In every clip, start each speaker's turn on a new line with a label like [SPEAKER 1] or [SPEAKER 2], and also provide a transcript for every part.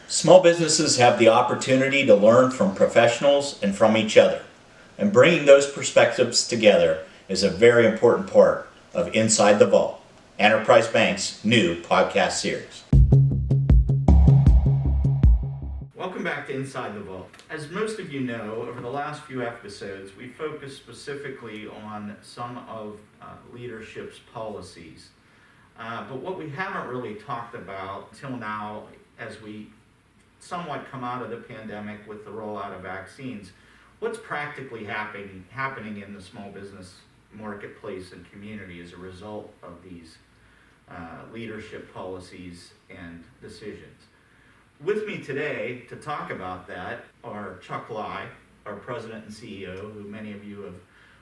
[SPEAKER 1] Small businesses have the opportunity to learn from professionals and from each other, and bringing those perspectives together is a very important part of Inside the Vault, Enterprise Bank's new podcast series. Welcome back to Inside the Vault. As most of you know, over the last few episodes, we focused specifically on some of leadership's policies. But what we haven't really talked about till now, as we somewhat come out of the pandemic with the rollout of vaccines, what's practically happening in the small business marketplace and community as a result of these leadership policies and decisions. With me today to talk about that are Chuck Lai, our President and CEO, who many of you have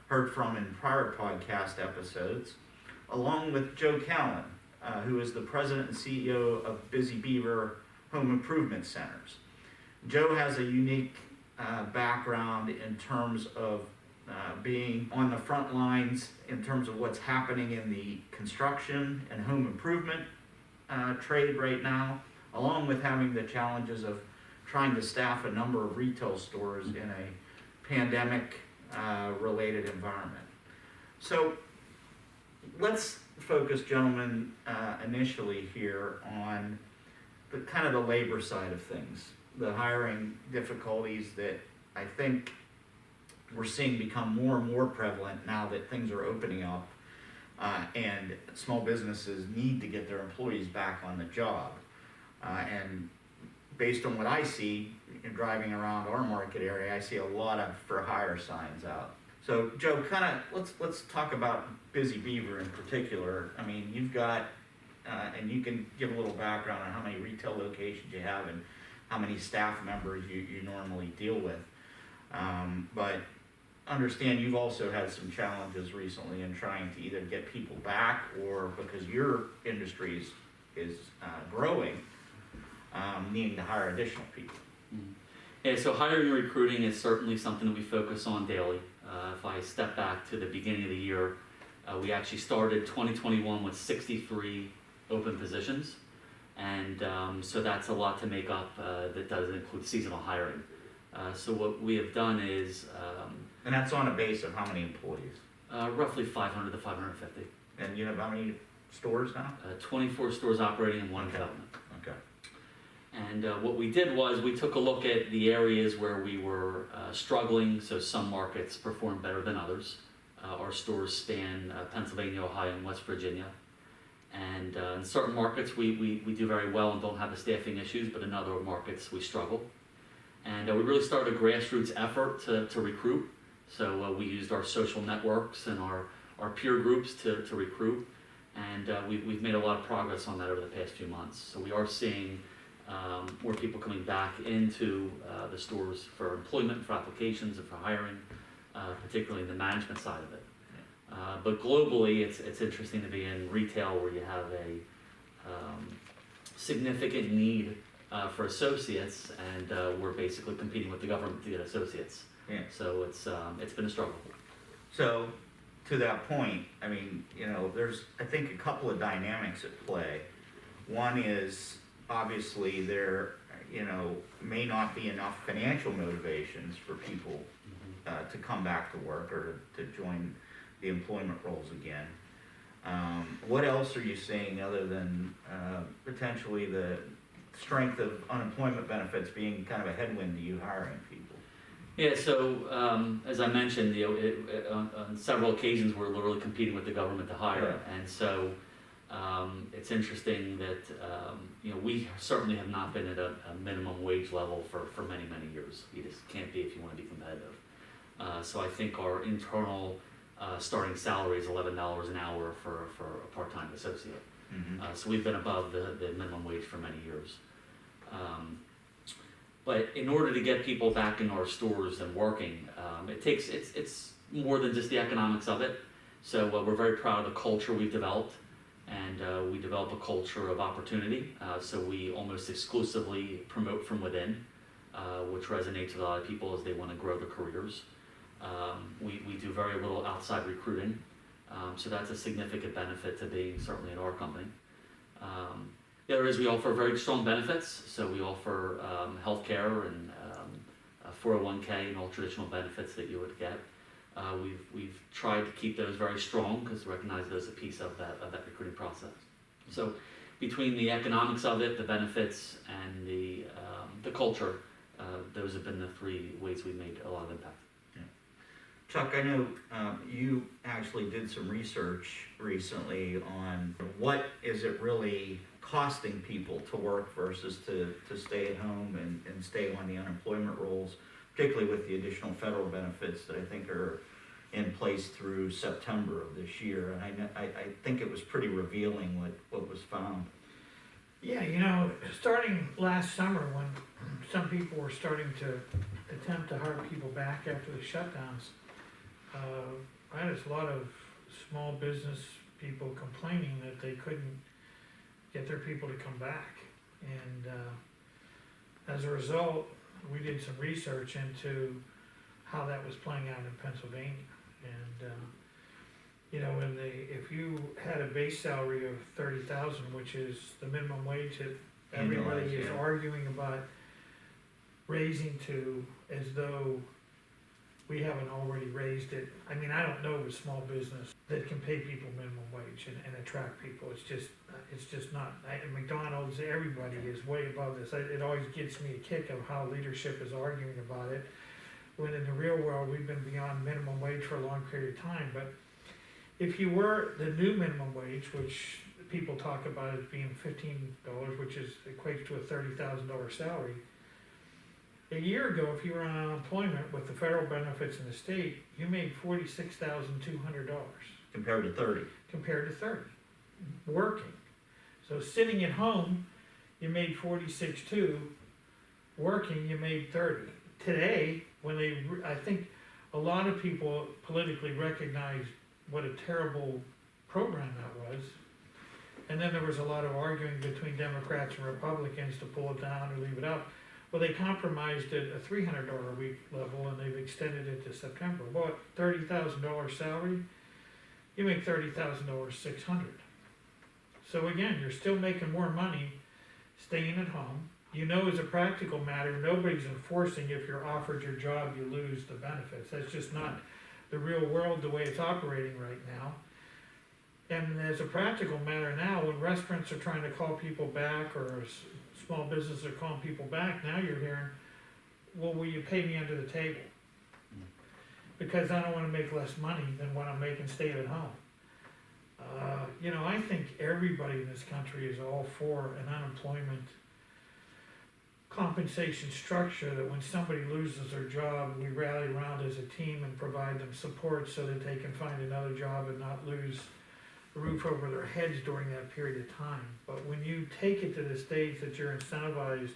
[SPEAKER 1] heard from in prior podcast episodes, along with Joe Callan, who is the President and CEO of Busy Beaver Home Improvement Centers. Joe has a unique background in terms of being on the front lines in terms of what's happening in the construction and home improvement trade right now, along with having the challenges of trying to staff a number of retail stores in a pandemic related environment. So let's focus, gentlemen, initially here on the kind of the labor side of things, the hiring difficulties that I think we're seeing become more and more prevalent now that things are opening up and small businesses need to get their employees back on the job. And based on what I see in driving around our market area, I see a lot of for hire signs out. So Joe, let's talk about Busy Beaver in particular. I mean, you've got and you can give a little background on how many retail locations you have and how many staff members you normally deal with. But understand you've also had some challenges recently in trying to either get people back or because your industry is growing, needing to hire additional people.
[SPEAKER 2] Yeah, so hiring and recruiting is certainly something that we focus on daily. If I step back to the beginning of the year, we actually started 2021 with 63 open positions, and so that's a lot to make up. That does include seasonal hiring. So what we have done is,
[SPEAKER 1] and that's on a base of how many employees?
[SPEAKER 2] Roughly 500 to 550.
[SPEAKER 1] And you know how many stores now?
[SPEAKER 2] 24 stores operating in one development.
[SPEAKER 1] Okay.
[SPEAKER 2] And what we did was we took a look at the areas where we were struggling. So some markets performed better than others. Our stores span Pennsylvania, Ohio, and West Virginia. And in certain markets we do very well and don't have the staffing issues, but in other markets we struggle. And we really started a grassroots effort to recruit. So we used our social networks and our peer groups to recruit. And we've made a lot of progress on that over the past few months. So we are seeing more people coming back into the stores for employment, for applications, and for hiring, particularly in the management side of it. But globally, it's interesting to be in retail where you have a significant need for associates, and we're basically competing with the government to get associates.
[SPEAKER 1] Yeah.
[SPEAKER 2] So it's been a struggle.
[SPEAKER 1] So to that point, I mean, you know, there's I think a couple of dynamics at play. One is obviously there, you know, may not be enough financial motivations for people to come back to work or to join the employment roles again. What else are you seeing other than potentially the strength of unemployment benefits being kind of a headwind to you hiring people?
[SPEAKER 2] Yeah, so as I mentioned, on several occasions we're literally competing with the government to hire, and so it's interesting that we certainly have not been at a minimum wage level for many years. You just can't be if you want to be competitive. So I think our internal starting salary is $11 an hour for a part-time associate. So we've been above the minimum wage for many years. But in order to get people back in our stores and working, it's more than just the economics of it. So we're very proud of the culture we've developed, and we develop a culture of opportunity. So we almost exclusively promote from within, which resonates with a lot of people as they want to grow their careers. We do very little outside recruiting, so that's a significant benefit to being certainly in our company. The other is we offer very strong benefits, so we offer healthcare and 401k and all traditional benefits that you would get. We've tried to keep those very strong because we recognize those a piece of that recruiting process. So between the economics of it, the benefits, and the culture, those have been the three ways we've made a lot of impact.
[SPEAKER 1] Chuck, I know you actually did some research recently on what is it really costing people to work versus to stay at home and stay on the unemployment rolls, particularly with the additional federal benefits that I think are in place through September of this year. And I think it was pretty revealing what was found.
[SPEAKER 3] Yeah, starting last summer when some people were starting to attempt to hire people back after the shutdowns, I had a lot of small business people complaining that they couldn't get their people to come back. And as a result, we did some research into how that was playing out in Pennsylvania. And if you had a base salary of $30,000, which is the minimum wage that everybody
[SPEAKER 1] Annualized,
[SPEAKER 3] is
[SPEAKER 1] yeah.
[SPEAKER 3] arguing about raising to, as though we haven't already raised it. I mean, I don't know of a small business that can pay people minimum wage and attract people. It's just not. McDonald's, everybody is way above this. It always gets me a kick of how leadership is arguing about it, when in the real world we've been beyond minimum wage for a long period of time. But if you were the new minimum wage, which people talk about as being $15, which equates to a $30,000 salary. A year ago, if you were on unemployment with the federal benefits in the state, you made $46,200
[SPEAKER 1] Compared to 30.
[SPEAKER 3] compared to 30, working. So sitting at home, you made 46.2, working, you made 30. Today, I think a lot of people politically recognized what a terrible program that was. And then there was a lot of arguing between Democrats and Republicans to pull it down or leave it up. Well, they compromised at a $300 a week level, and they've extended it to September. Well, at $30,000 salary, you make $30,600. So again, you're still making more money staying at home. As a practical matter, nobody's enforcing if you're offered your job, you lose the benefits. That's just not the real world, the way it's operating right now. And as a practical matter now, when restaurants are trying to call people back, or small businesses are calling people back, now you're hearing, well, will you pay me under the table? Because I don't want to make less money than what I'm making staying at home. I think everybody in this country is all for an unemployment compensation structure, that when somebody loses their job, we rally around as a team and provide them support so that they can find another job and not lose the roof over their heads during that period of time. But when you take it to the stage that you're incentivized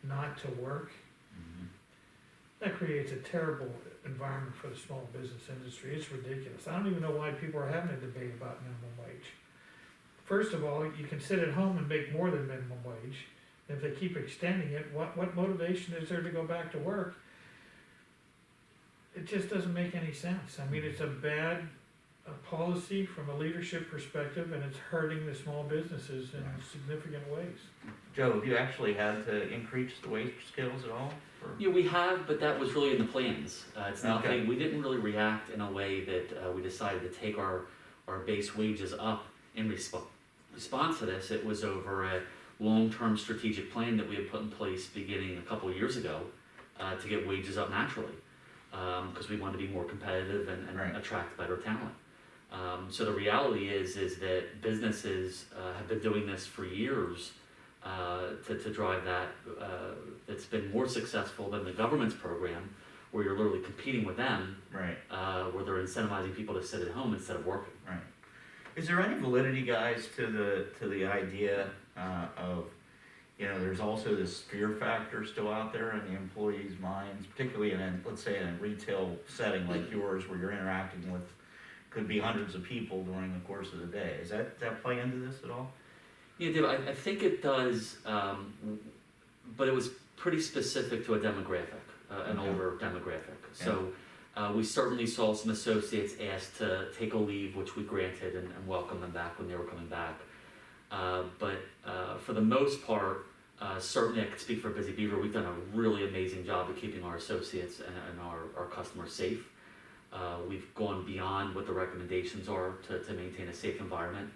[SPEAKER 3] not to work, that creates a terrible environment for the small business industry. It's ridiculous. I don't even know why people are having a debate about minimum wage. First of all, you can sit at home and make more than minimum wage. If they keep extending it, what motivation is there to go back to work? It just doesn't make any sense. I mean, it's a bad policy from a leadership perspective, and it's hurting the small businesses in significant ways.
[SPEAKER 1] Joe, have you actually had to increase the wage scales at all?
[SPEAKER 2] Yeah, we have, but that was really in the plans. It's nothing.
[SPEAKER 1] Okay.
[SPEAKER 2] We didn't really react in a way that we decided to take our base wages up in response to this. It was over a long-term strategic plan that we had put in place beginning a couple of years ago to get wages up naturally, because we wanted to be more competitive and
[SPEAKER 1] Right.
[SPEAKER 2] attract better talent. So the reality is that businesses have been doing this for years to drive that. It's been more successful than the government's program, where you're literally competing with them,
[SPEAKER 1] Right.
[SPEAKER 2] where they're incentivizing people to sit at home instead of working.
[SPEAKER 1] Right. Is there any validity, guys, to the idea of, there's also this fear factor still out there in the employees' minds, particularly let's say in a retail setting like yours, where you're interacting with, could be hundreds of people during the course of the day. Does that play into this at all?
[SPEAKER 2] Yeah, Dave, I think it does, but it was pretty specific to a demographic, an
[SPEAKER 1] Okay.
[SPEAKER 2] older demographic. So we certainly saw some associates asked to take a leave, which we granted and welcomed them back when they were coming back. But for the most part, certainly I could speak for Busy Beaver, we've done a really amazing job of keeping our associates and our customers safe. We've gone beyond what the recommendations are to maintain a safe environment,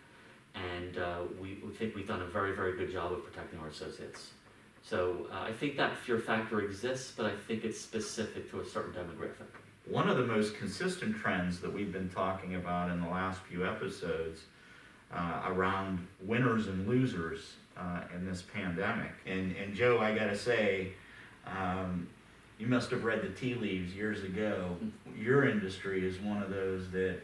[SPEAKER 2] and we think we've done a very, very good job of protecting our associates. So I think that fear factor exists, but I think it's specific to a certain demographic.
[SPEAKER 1] One of the most consistent trends that we've been talking about in the last few episodes around winners and losers in this pandemic. And Joe, I gotta say, you must have read the tea leaves years ago. Your industry is one of those that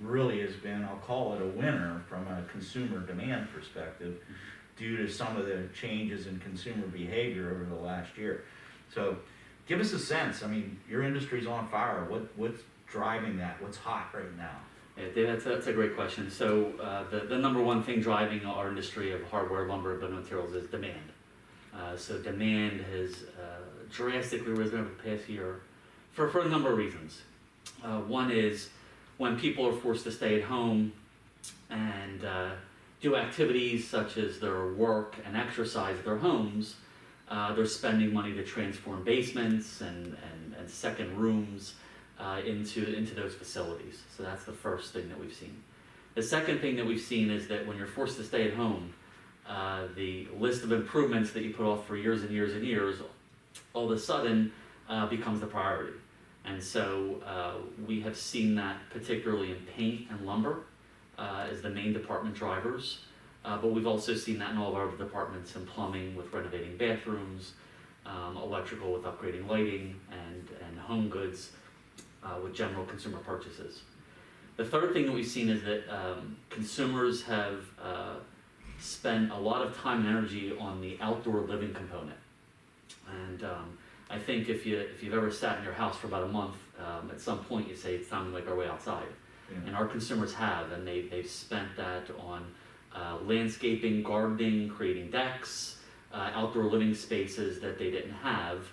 [SPEAKER 1] really has been, I'll call it a winner from a consumer demand perspective, due to some of the changes in consumer behavior over the last year. So give us a sense. I mean, your industry's on fire. What's driving that? What's hot right now?
[SPEAKER 2] Yeah, Dave, that's a great question. So the number one thing driving our industry of hardware, lumber, and building materials is demand. So demand has drastically risen over the past year for a number of reasons. One is when people are forced to stay at home and do activities such as their work and exercise at their homes, they're spending money to transform basements and second rooms into those facilities. So that's the first thing that we've seen. The second thing that we've seen is that when you're forced to stay at home, the list of improvements that you put off for years and years and years, all of a sudden becomes the priority. And so we have seen that particularly in paint and lumber as the main department drivers. But we've also seen that in all of our departments in plumbing with renovating bathrooms, electrical with upgrading lighting, and home goods with general consumer purchases. The third thing that we've seen is that consumers have spent a lot of time and energy on the outdoor living component. And I think if you've ever sat in your house for about a month, at some point you say it's time to make our way outside. Yeah. And our consumers have, and they've spent that on landscaping, gardening, creating decks, outdoor living spaces that they didn't have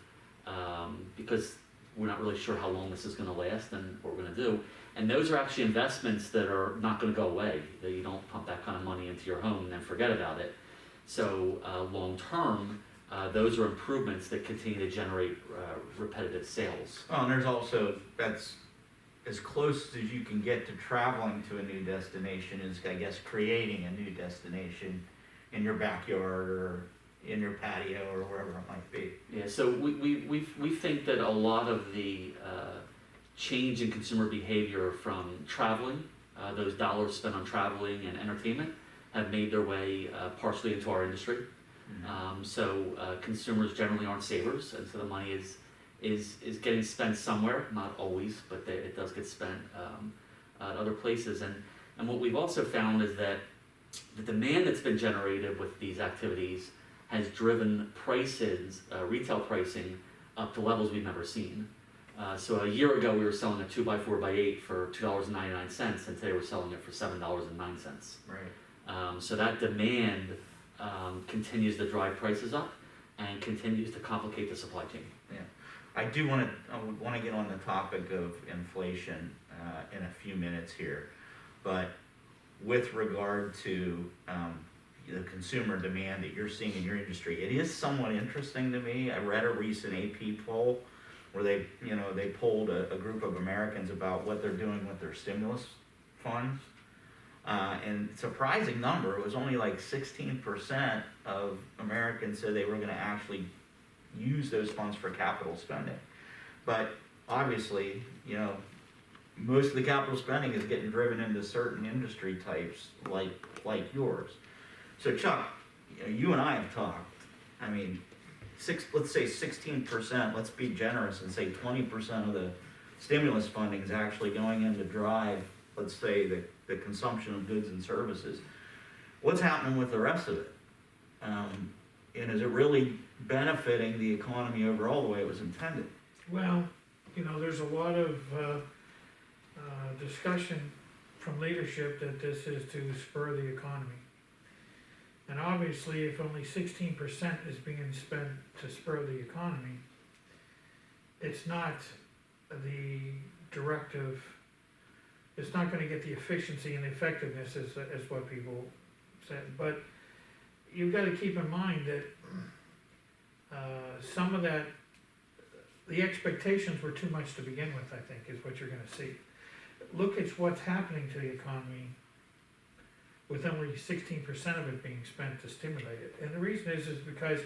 [SPEAKER 2] because we're not really sure how long this is going to last and what we're going to do. And those are actually investments that are not going to go away. That you don't pump that kind of money into your home and then forget about it. So long term, those are improvements that continue to generate repetitive sales.
[SPEAKER 1] Oh, and there's also, that's as close as you can get to traveling to a new destination is, I guess, creating a new destination in your backyard or in your patio or wherever it might be.
[SPEAKER 2] Yeah, so we think that a lot of the change in consumer behavior from traveling, those dollars spent on traveling and entertainment, have made their way partially into our industry. Mm-hmm. So consumers generally aren't savers, and so the money is getting spent somewhere, not always, but it does get spent at other places. And what we've also found is that the demand that's been generated with these activities has driven prices, retail pricing, up to levels we've never seen. So a year ago we were selling a 2x4x8 for $2.99, and today we're selling it for $7.09.
[SPEAKER 1] Right.
[SPEAKER 2] So that demand continues to drive prices up and continues to complicate the supply chain.
[SPEAKER 1] Yeah. I want to get on the topic of inflation in a few minutes here, but with regard to the consumer demand that you're seeing in your industry, it is somewhat interesting to me. I read a recent AP poll where they polled a group of Americans about what they're doing with their stimulus funds, and surprising number, it was only like 16% of Americans said they were going to actually use those funds for capital spending. But obviously, most of the capital spending is getting driven into certain industry types like yours. So Chuck, you and I have talked. I mean, let's say 16%, let's be generous and say 20% of the stimulus funding is actually going in to drive, let's say, the consumption of goods and services. What's happening with the rest of it? And is it really benefiting the economy overall the way it was intended?
[SPEAKER 3] Well, there's a lot of discussion from leadership that this is to spur the economy. And obviously, if only 16% is being spent to spur the economy, it's not the directive, it's not going to get the efficiency and effectiveness as what people said. But you've gotta keep in mind that, some of that, the expectations were too much to begin with, I think, is what you're gonna see. Look at what's happening to the economy with only 16% of it being spent to stimulate it. And the reason is because,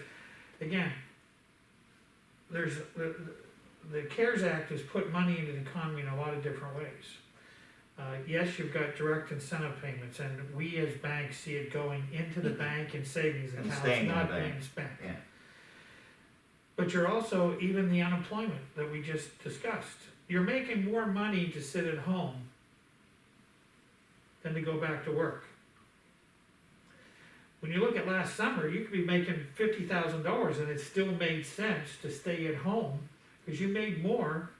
[SPEAKER 3] again, there's, the CARES Act has put money into the economy in a lot of different ways. Yes, you've got direct incentive payments, and we as banks see it going into the bank and savings
[SPEAKER 1] And
[SPEAKER 3] accounts,
[SPEAKER 1] staying in the
[SPEAKER 3] not
[SPEAKER 1] bank.
[SPEAKER 3] being spent.
[SPEAKER 1] Yeah.
[SPEAKER 3] But you're also, even the unemployment that we just discussed, you're making more money to sit at home than to go back to work. When you look at last summer, you could be making $50,000 and it still made sense to stay at home, because you made more,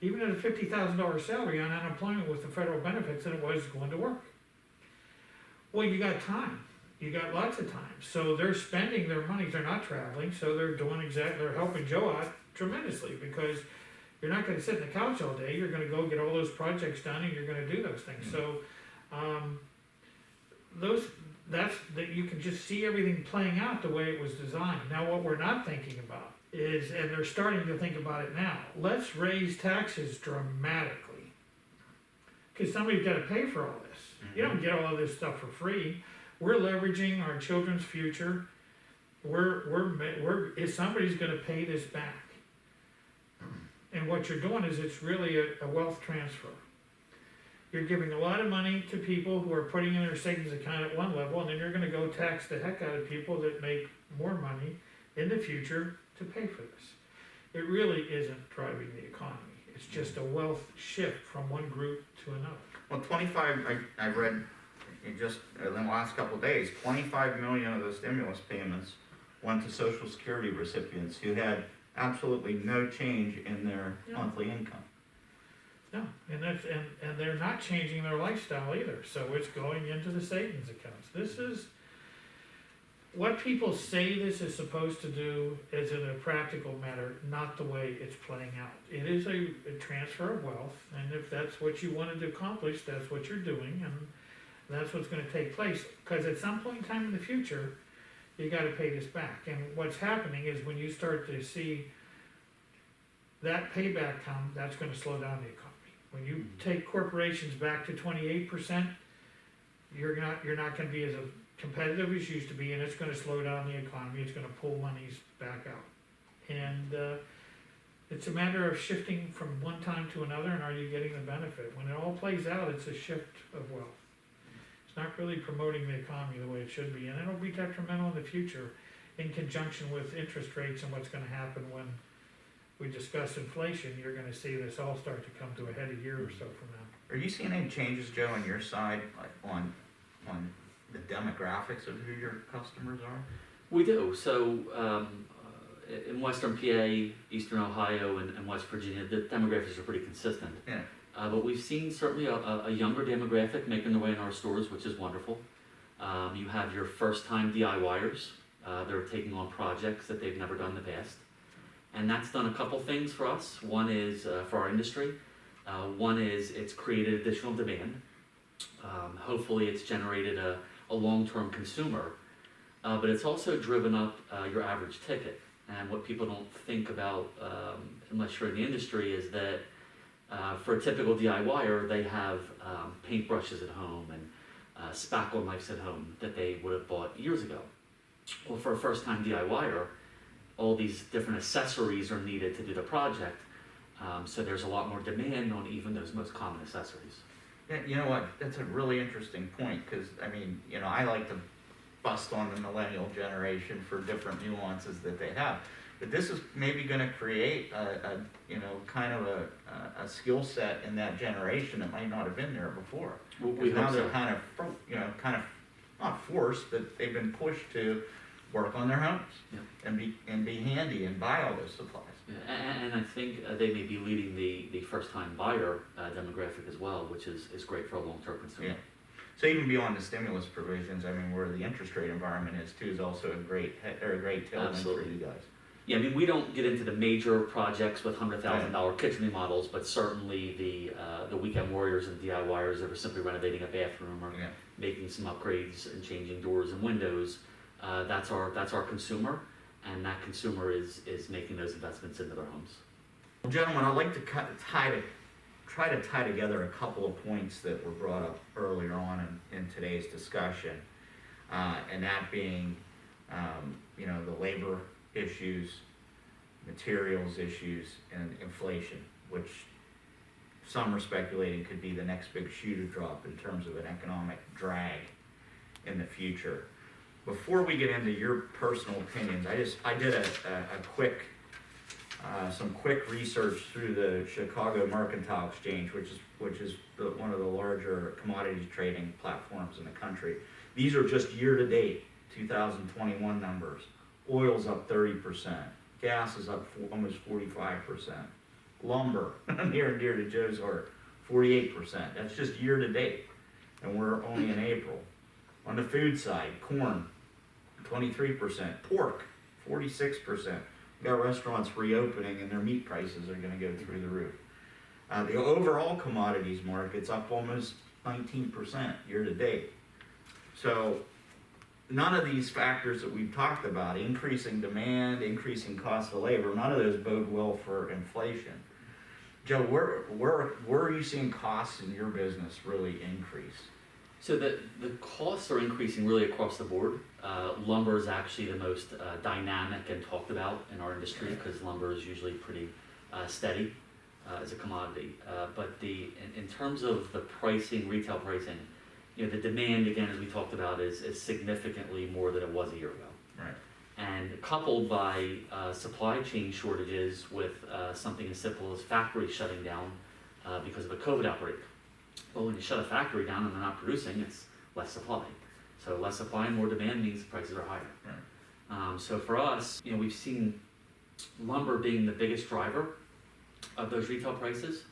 [SPEAKER 3] even at a $50,000 salary on unemployment with the federal benefits, than it was going to work. Well, you got time, you got lots of time, so they're spending their money, they're not traveling, so they're doing they're helping Joe out tremendously, because you're not gonna sit in the couch all day, you're gonna go get all those projects done and you're gonna do those things, so, that you can just see everything playing out the way it was designed. Now, what we're not thinking about is, and they're starting to think about it now, let's raise taxes dramatically. Cause somebody's gotta pay for all this. You don't get all of this stuff for free. We're leveraging our children's future. If somebody's gonna pay this back. And what you're doing is, it's really a wealth transfer. You're giving a lot of money to people who are putting in their savings account at one level, and then you're gonna go tax the heck out of people that make more money in the future to pay for this. It really isn't driving the economy. It's just a wealth shift from one group to another.
[SPEAKER 1] Well, 25, I read just in the last couple of days, 25 million of the stimulus payments went to Social Security recipients who had absolutely no change in their
[SPEAKER 3] Yeah.
[SPEAKER 1] monthly income.
[SPEAKER 3] No, and they're not changing their lifestyle either, so it's going into the savings accounts. This is, what people say this is supposed to do is, in a practical matter, not the way it's playing out. It is a transfer of wealth, and if that's what you wanted to accomplish, that's what you're doing, and that's what's gonna take place. Cause at some point in time in the future, you gotta pay this back, and what's happening is, when you start to see that payback come, that's gonna slow down the economy. When you take corporations back to 28%, you're not gonna be as competitive as you used to be, and it's gonna slow down the economy, it's gonna pull monies back out. And, it's a matter of shifting from one time to another, and are you getting the benefit? When it all plays out, it's a shift of wealth. It's not really promoting the economy the way it should be, and it'll be detrimental in the future, in conjunction with interest rates and what's gonna happen when we discuss inflation. You're gonna see this all start to come to a head a year or so from now.
[SPEAKER 1] Are you seeing any changes, Joe, on your side, like on the demographics of who your customers are?
[SPEAKER 2] We do. So in Western PA, Eastern Ohio, and West Virginia, the demographics are pretty consistent.
[SPEAKER 1] Yeah.
[SPEAKER 2] But we've seen certainly a younger demographic making their way in our stores, which is wonderful. You have your first-time DIYers. They're taking on projects that they've never done in the past. And that's done a couple things for us. One is for our industry. One is it's created additional demand. Hopefully it's generated a long-term consumer. But it's also driven up your average ticket. And what people don't think about, unless you're in the industry, is that for a typical DIYer, they have paintbrushes at home and spackle knives at home that they would have bought years ago. Well, for a first-time DIYer, all these different accessories are needed to do the project, so there's a lot more demand on even those most common accessories.
[SPEAKER 1] Yeah, you know what, that's a really interesting point, because, I mean, you know, I like to bust on the millennial generation for different nuances that they have. But this is maybe gonna create a you know, kind of a skill set in that generation that might not have been there before.
[SPEAKER 2] We
[SPEAKER 1] Because now
[SPEAKER 2] hope
[SPEAKER 1] they're
[SPEAKER 2] so.
[SPEAKER 1] kind of, you know, not forced, but they've been pushed to work on their homes.
[SPEAKER 2] Yeah.
[SPEAKER 1] And be handy and buy all those supplies.
[SPEAKER 2] Yeah, and I think they may be leading the first-time buyer demographic as well, which is great for a long-term consumer.
[SPEAKER 1] Yeah. So even beyond the stimulus provisions, I mean, where the interest rate environment is too, is also a great tailwind for
[SPEAKER 2] Absolutely.
[SPEAKER 1] you guys.
[SPEAKER 2] Yeah, I mean, we don't get into the major projects with $100,000 kitchen remodels, but certainly the weekend warriors and DIYers that are simply renovating a bathroom or
[SPEAKER 1] Yeah.
[SPEAKER 2] making some upgrades and changing doors and windows, That's our consumer, and that consumer is making those investments into their homes.
[SPEAKER 1] Well, gentlemen, I'd like to try to tie together a couple of points that were brought up earlier on in today's discussion, and that being, the labor issues, materials issues, and inflation, which some are speculating could be the next big shoe to drop in terms of an economic drag in the future. Before we get into your personal opinions, I did a quick, some quick research through the Chicago Mercantile Exchange, which is one of the larger commodities trading platforms in the country. These are just year-to-date 2021 numbers. Oil's up 30%. Gas is up almost 45%. Lumber, near and dear to Joe's heart, 48%. That's just year-to-date, and we're only in April. On the food side, corn, 23%. Pork, 46%. We got restaurants reopening, and their meat prices are going to go through the roof. The overall commodities market's up almost 19% year-to-date. So none of these factors that we've talked about, increasing demand, increasing cost of labor, none of those bode well for inflation. Joe, where are you seeing costs in your business really increase?
[SPEAKER 2] So the costs are increasing really across the board. Lumber is actually the most dynamic and talked about in our industry because lumber is usually pretty steady as a commodity. But in terms of the pricing, retail pricing, the demand, again, as we talked about, is significantly more than it was a year ago.
[SPEAKER 1] Right.
[SPEAKER 2] And coupled by supply chain shortages with something as simple as factories shutting down because of a COVID outbreak. Well, when you shut a factory down and they're not producing, it's less supply. So less supply and more demand means prices are higher.
[SPEAKER 1] Right.
[SPEAKER 2] So for us, we've seen lumber being the biggest driver of those retail prices.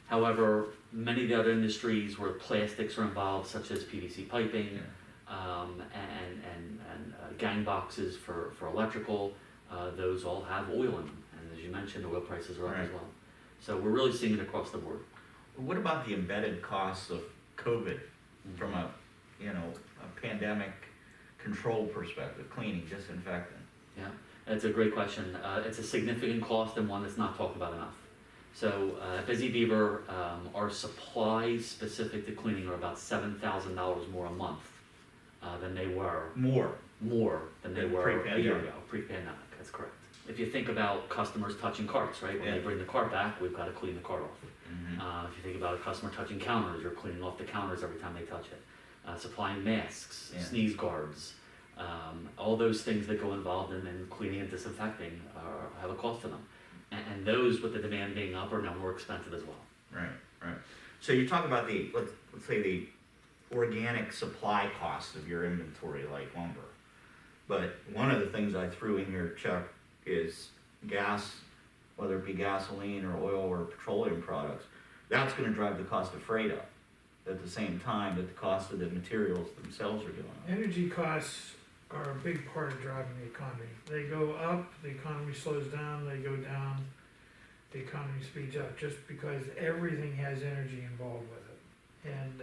[SPEAKER 2] However, many of the other industries where plastics are involved, such as PVC piping, and gang boxes for electrical, those all have oil in them. And as you mentioned, oil prices are up as well. So we're really seeing it across the board.
[SPEAKER 1] What about the embedded costs of COVID from a pandemic control perspective, cleaning, disinfecting?
[SPEAKER 2] Yeah, that's a great question. It's a significant cost and one that's not talked about enough. So at Busy Beaver, our supplies specific to cleaning are about $7,000 more a month than they were. More than they were a year ago, pre-pandemic. That's correct. If you think about customers touching carts, right? When they bring the cart back, we've got to clean the cart off. Mm-hmm. If you think about a customer touching counters, you're cleaning off the counters every time they touch it. Supplying masks, sneeze guards, all those things that go involved in cleaning and disinfecting have a cost to them. And those, with the demand being up, are now more expensive as well.
[SPEAKER 1] Right. So you talk about let's say the organic supply costs of your inventory, like lumber. But one of the things I threw in here, Chuck, is gas, whether it be gasoline or oil or petroleum products. That's going to drive the cost of freight up at the same time that the cost of the materials themselves are going up.
[SPEAKER 3] Energy costs are a big part of driving the economy. They go up, the economy slows down, they go down, the economy speeds up, just because everything has energy involved with it. And,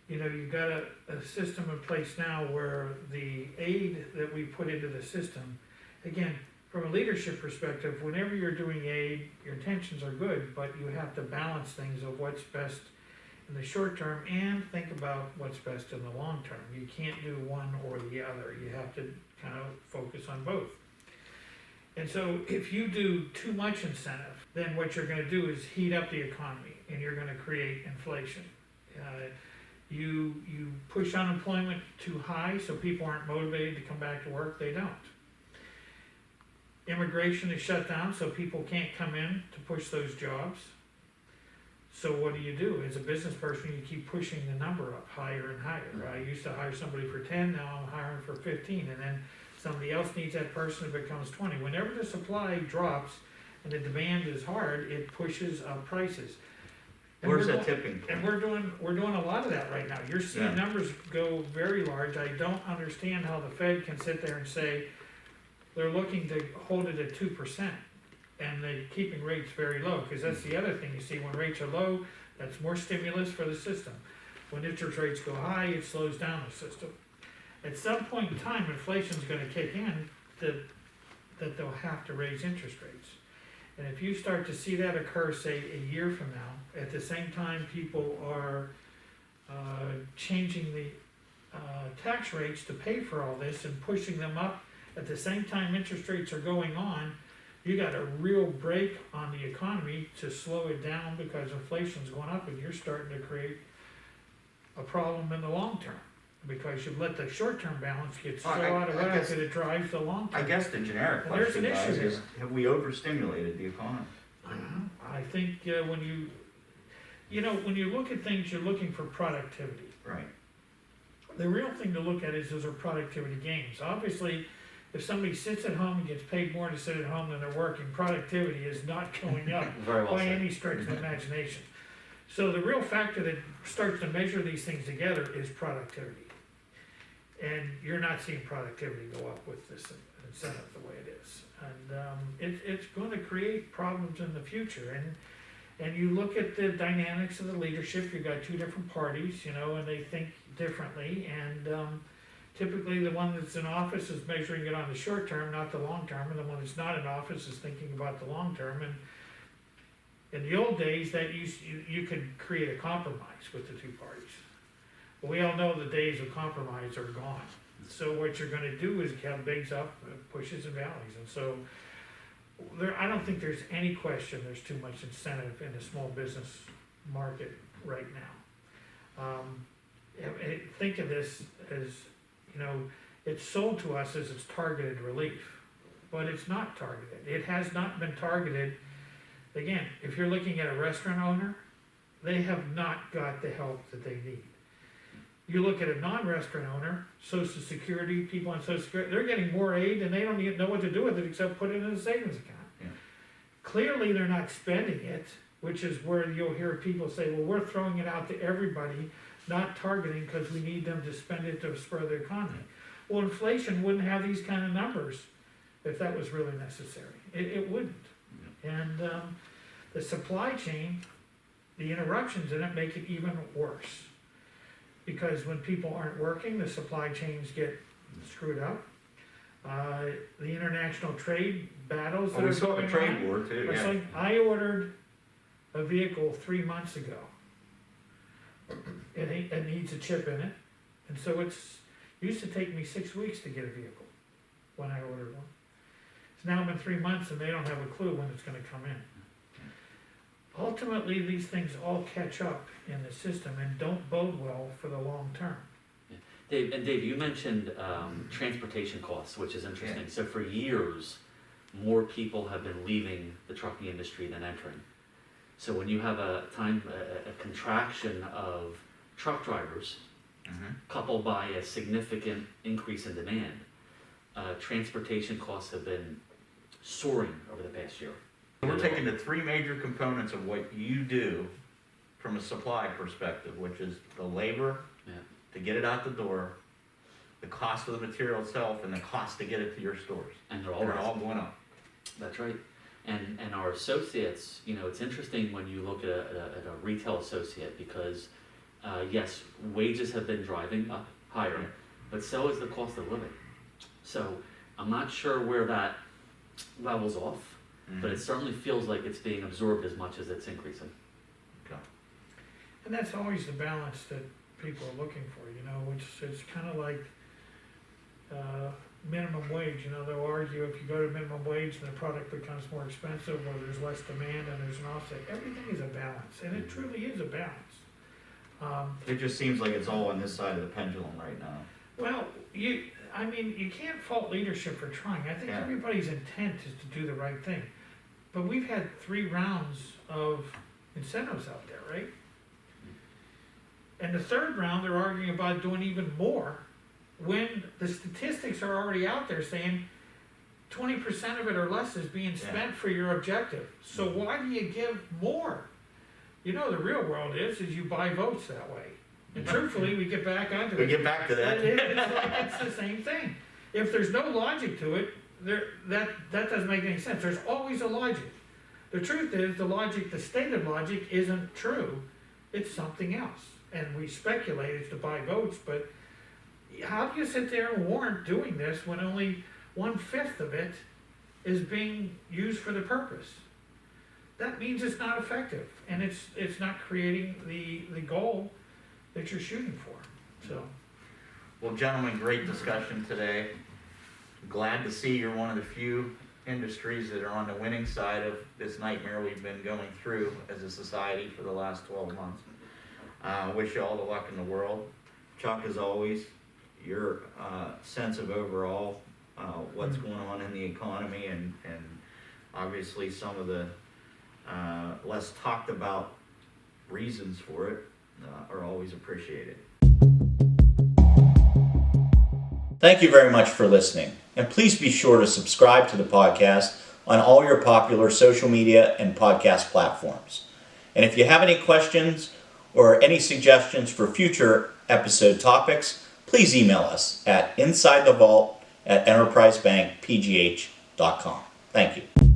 [SPEAKER 3] you've got a system in place now where the aid that we put into the system, again, from a leadership perspective, whenever you're doing aid, your intentions are good, but you have to balance things of what's best in the short term and think about what's best in the long term. You can't do one or the other. You have to kind of focus on both. And so if you do too much incentive, then what you're going to do is heat up the economy and you're going to create inflation. You push unemployment too high so people aren't motivated to come back to work, they don't. Immigration is shut down so people can't come in to push those jobs. So what do? As a business person, you keep pushing the number up higher and higher. I used to hire somebody for 10, now I'm hiring for 15, and then somebody else needs that person, it becomes 20. Whenever the supply drops and the demand is hard, it pushes up prices. And
[SPEAKER 1] Where's that tipping point?
[SPEAKER 3] And we're doing a lot of that right now. You're seeing numbers go very large. I don't understand how the Fed can sit there and say they're looking to hold it at 2%. And they're keeping rates very low, because that's the other thing you see. When rates are low, that's more stimulus for the system. When interest rates go high, it slows down the system. At some point in time, inflation's gonna kick in, that they'll have to raise interest rates. And if you start to see that occur, say, a year from now, at the same time people are, changing the, tax rates to pay for all this and pushing them up, at the same time interest rates are going on, you got a real break on the economy to slow it down because inflation's going up and you're starting to create a problem in the long term. Because you've let the short-term balance get so
[SPEAKER 1] I
[SPEAKER 3] out of whack
[SPEAKER 1] guess-
[SPEAKER 3] that it drives the long
[SPEAKER 1] I
[SPEAKER 3] term.
[SPEAKER 1] guess the generic
[SPEAKER 3] And there's
[SPEAKER 1] question,
[SPEAKER 3] an
[SPEAKER 1] guys,
[SPEAKER 3] issue
[SPEAKER 1] is have we overstimulated the economy?
[SPEAKER 3] I think, when when you look at things, you're looking for productivity.
[SPEAKER 1] Right.
[SPEAKER 3] The real thing to look at is those are productivity gains. Obviously, if somebody sits at home and gets paid more to sit at home than they're working, productivity is not going up
[SPEAKER 2] Very well
[SPEAKER 3] by
[SPEAKER 2] said.
[SPEAKER 3] any stretch of the imagination. So the real factor that starts to measure these things together is productivity. And you're not seeing productivity go up with this incentive the way it is. And it's gonna create problems in the future. And you look at the dynamics of the leadership, you've got two different parties, and they think differently. And typically the one that's in office is measuring it on the short term, not the long term, and the one that's not in office is thinking about the long term. And in the old days, that you could create a compromise with the two parties. But we all know the days of compromise are gone. So what you're gonna do is have bigs up, pushes and valleys. And so I don't think there's any question there's too much incentive in the small business market right now. Think of this as, it's sold to us as it's targeted relief, but it's not targeted. It has not been targeted. Again, if you're looking at a restaurant owner, they have not got the help that they need. You look at a non-restaurant owner, social security, people on social security, they're getting more aid and they don't even know what to do with it except put it in a savings account.
[SPEAKER 1] Yeah.
[SPEAKER 3] Clearly, they're not spending it, which is where you'll hear people say, well, we're throwing it out to everybody, not targeting because we need them to spend it to spur the economy. Well, inflation wouldn't have these kind of numbers if that was really necessary. It wouldn't. And the supply chain, the interruptions in it make it even worse. Because when people aren't working, the supply chains get screwed up. The international trade battles that
[SPEAKER 1] Well, we
[SPEAKER 3] are
[SPEAKER 1] saw
[SPEAKER 3] going
[SPEAKER 1] the trade
[SPEAKER 3] on.
[SPEAKER 1] war too,
[SPEAKER 3] It's
[SPEAKER 1] yeah.
[SPEAKER 3] like, I ordered a vehicle 3 months ago. It needs a chip in it, and so it used to take me 6 weeks to get a vehicle when I ordered one. It's now been 3 months and they don't have a clue when it's gonna come in. Ultimately, these things all catch up in the system and don't bode well for the long term.
[SPEAKER 2] Dave, you mentioned transportation costs, which is interesting. So for years, more people have been leaving the trucking industry than entering. So when you have a contraction of truck drivers,
[SPEAKER 1] Mhm.
[SPEAKER 2] coupled by a significant increase in demand, transportation costs have been soaring over the past year.
[SPEAKER 1] We're taking the three major components of what you do from a supply perspective, which is the labor
[SPEAKER 2] Yeah.
[SPEAKER 1] to get it out the door, the cost of the material itself, and the cost to get it to your stores.
[SPEAKER 2] And they're all
[SPEAKER 1] They're
[SPEAKER 2] rising.
[SPEAKER 1] all going up.
[SPEAKER 2] That's right. And our associates, it's interesting when you look at a retail associate because, yes, wages have been driving up higher,
[SPEAKER 1] Yeah.
[SPEAKER 2] but so is the cost of living. So I'm not sure where that levels off, but it certainly feels like it's being absorbed as much as it's increasing.
[SPEAKER 1] Okay.
[SPEAKER 3] And that's always the balance that people are looking for, which is kind of like minimum wage. They'll argue if you go to minimum wage and the product becomes more expensive or there's less demand and there's an offset. Everything is a balance, and it truly is a balance.
[SPEAKER 1] It just seems like it's all on this side of the pendulum right now.
[SPEAKER 3] Well, you can't fault leadership for trying. I think
[SPEAKER 1] Yeah.
[SPEAKER 3] everybody's intent is to do the right thing. But we've had 3 rounds of incentives out there, right? And the 3rd round, they're arguing about doing even more when the statistics are already out there saying 20% of it or less is being spent for your objective. So why do you give more? The real world is you buy votes that way. And truthfully, we get back onto
[SPEAKER 1] We
[SPEAKER 3] it.
[SPEAKER 1] get back to that.
[SPEAKER 3] It's the same thing. If there's no logic to it, that doesn't make any sense. There's always a logic. The truth is, the stated logic isn't true. It's something else. And we speculate it's to buy votes, but how do you sit there and warrant doing this when only 1/5 of it is being used for the purpose? That means it's not effective, and it's not creating the goal that you're shooting for, so.
[SPEAKER 1] Well, gentlemen, great discussion today. Glad to see you're one of the few industries that are on the winning side of this nightmare we've been going through as a society for the last 12 months. Wish you all the luck in the world. Chuck, as always, your sense of overall what's going on in the economy and obviously some of the less talked about reasons for it are always appreciated. Thank you very much for listening, and please be sure to subscribe to the podcast on all your popular social media and podcast platforms. And if you have any questions or any suggestions for future episode topics, please email us at insidethevault@enterprisebankpgh.com. Thank you.